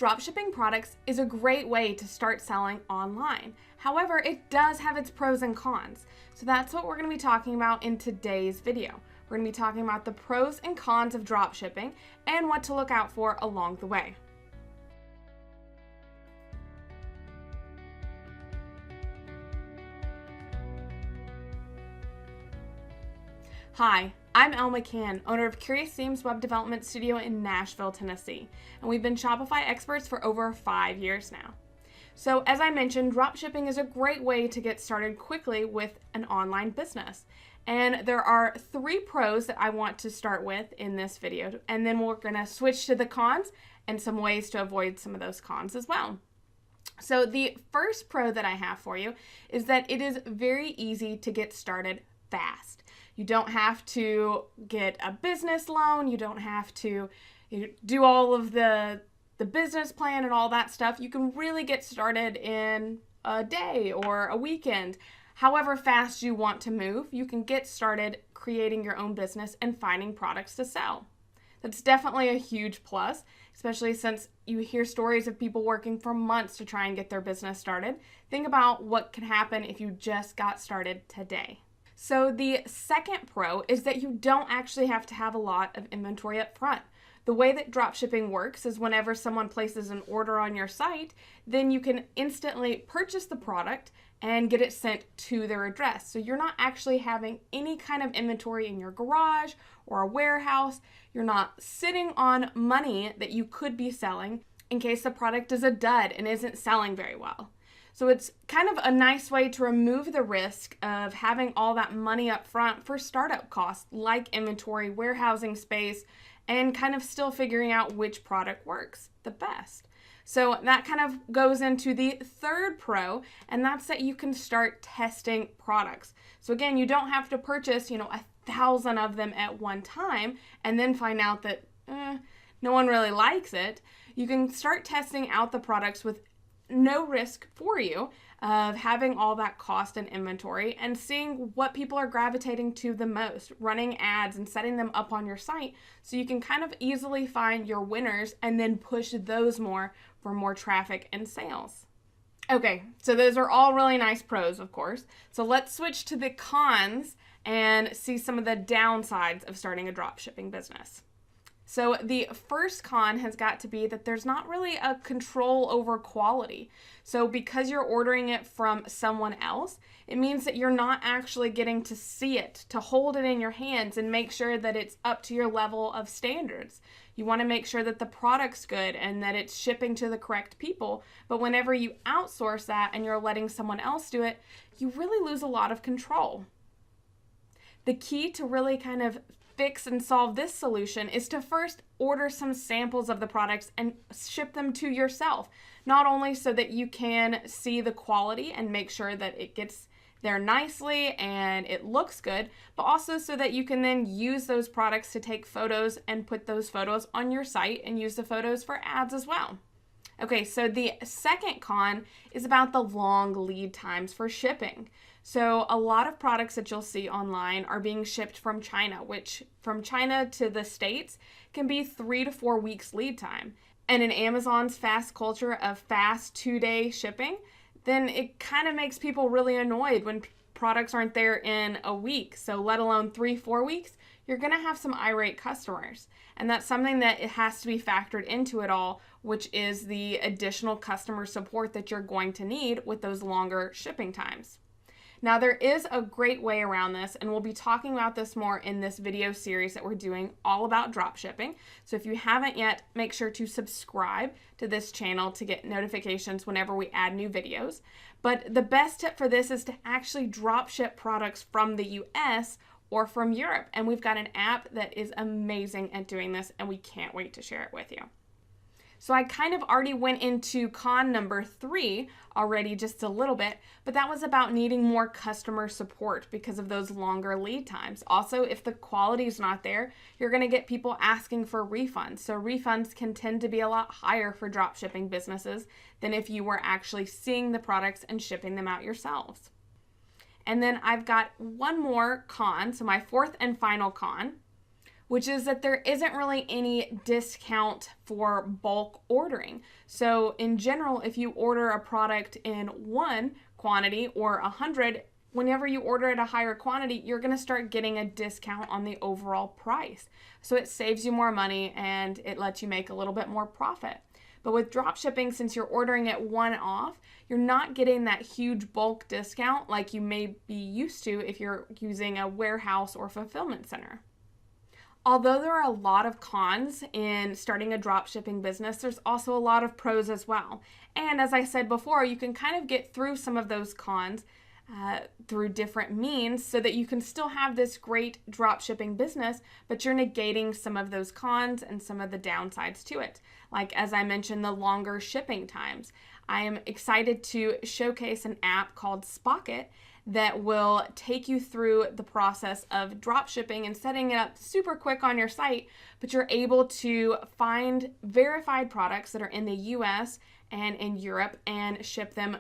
Dropshipping products is a great way to start selling online. However, it does have its pros and cons. So that's what we're going to be talking about in today's video. We're going to be talking about the pros and cons of dropshipping and what to look out for along the way. Hi, I'm Elle McCann, owner of Curious Themes Web Development Studio in Nashville, Tennessee, and we've been Shopify experts for over 5 years now. So as I mentioned, dropshipping is a great way to get started quickly with an online business. And there are 3 pros that I want to start with in this video, and then we're going to switch to the cons and some ways to avoid some of those cons as well. So the first pro that I have for you is that it is very easy to get started fast. You don't have to get a business loan. You don't have to do all of the business plan and all that stuff. You can really get started in a day or a weekend. However fast you want to move, you can get started creating your own business and finding products to sell. That's definitely a huge plus, especially since you hear stories of people working for months to try and get their business started. Think about what can happen if you just got started today. So the second pro is that you don't actually have to have a lot of inventory up front. The way that dropshipping works is whenever someone places an order on your site, then you can instantly purchase the product and get it sent to their address. So you're not actually having any kind of inventory in your garage or a warehouse. You're not sitting on money that you could be selling in case the product is a dud and isn't selling very well. So it's kind of a nice way to remove the risk of having all that money up front for startup costs like inventory, warehousing space, and kind of still figuring out which product works the best. So that kind of goes into the third pro, and that's that you can start testing products. So again, you don't have to purchase, 1,000 of them at one time and then find out that no one really likes it. You can start testing out the products with no risk for you of having all that cost and inventory and seeing what people are gravitating to the most, running ads and setting them up on your site so you can kind of easily find your winners and then push those more for more traffic and sales. Okay, so those are all really nice pros, of course. So let's switch to the cons and see some of the downsides of starting a dropshipping business. So the first con has got to be that there's not really a control over quality. So because you're ordering it from someone else, it means that you're not actually getting to see it, to hold it in your hands and make sure that it's up to your level of standards. You want to make sure that the product's good and that it's shipping to the correct people. But whenever you outsource that and you're letting someone else do it, you really lose a lot of control. The key to really kind of fix and solve this solution is to first order some samples of the products and ship them to yourself. Not only so that you can see the quality and make sure that it gets there nicely and it looks good, but also so that you can then use those products to take photos and put those photos on your site and use the photos for ads as well. Okay, so the second con is about the long lead times for shipping. So a lot of products that you'll see online are being shipped from China, which from China to the States can be 3 to 4 weeks lead time. And in Amazon's fast culture of fast 2-day shipping, then it kind of makes people really annoyed when products aren't there in a week. So let alone 3-4 weeks, you're going to have some irate customers. And that's something that it has to be factored into it all, which is the additional customer support that you're going to need with those longer shipping times. Now, there is a great way around this, and we'll be talking about this more in this video series that we're doing all about dropshipping. So if you haven't yet, make sure to subscribe to this channel to get notifications whenever we add new videos. But the best tip for this is to actually dropship products from the US or from Europe. And we've got an app that is amazing at doing this, and we can't wait to share it with you. So I kind of already went into con number 3 already just a little bit, but that was about needing more customer support because of those longer lead times. Also, if the quality is not there, you're going to get people asking for refunds. So refunds can tend to be a lot higher for dropshipping businesses than if you were actually seeing the products and shipping them out yourselves. And then I've got one more con, so my fourth and final con, which is that there isn't really any discount for bulk ordering. So in general, if you order a product in one quantity or 100, whenever you order at a higher quantity, you're going to start getting a discount on the overall price. So it saves you more money and it lets you make a little bit more profit. But with dropshipping, since you're ordering it one off, you're not getting that huge bulk discount like you may be used to if you're using a warehouse or fulfillment center. Although there are a lot of cons in starting a dropshipping business, there's also a lot of pros as well. And as I said before, you can kind of get through some of those cons through different means so that you can still have this great dropshipping business, but you're negating some of those cons and some of the downsides to it. Like, as I mentioned, the longer shipping times. I am excited to showcase an app called Spocket that will take you through the process of dropshipping and setting it up super quick on your site, but you're able to find verified products that are in the US and in Europe and ship them.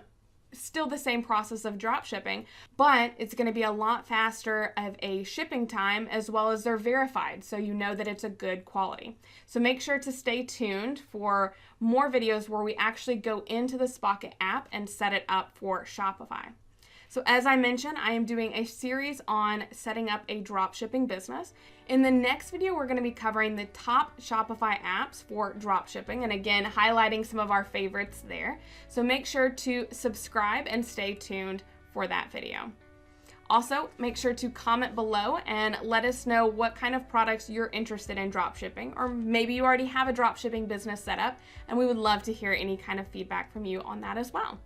Still the same process of drop shipping, but it's going to be a lot faster of a shipping time, as well as they're verified, so you know that it's a good quality. So make sure to stay tuned for more videos where we actually go into the Spocket app and set it up for Shopify. So as I mentioned, I am doing a series on setting up a dropshipping business. In the next video, we're going to be covering the top Shopify apps for dropshipping, and again, highlighting some of our favorites there. So make sure to subscribe and stay tuned for that video. Also, make sure to comment below and let us know what kind of products you're interested in dropshipping, or maybe you already have a dropshipping business set up, and we would love to hear any kind of feedback from you on that as well.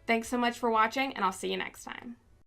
Thanks so much for watching, and I'll see you next time.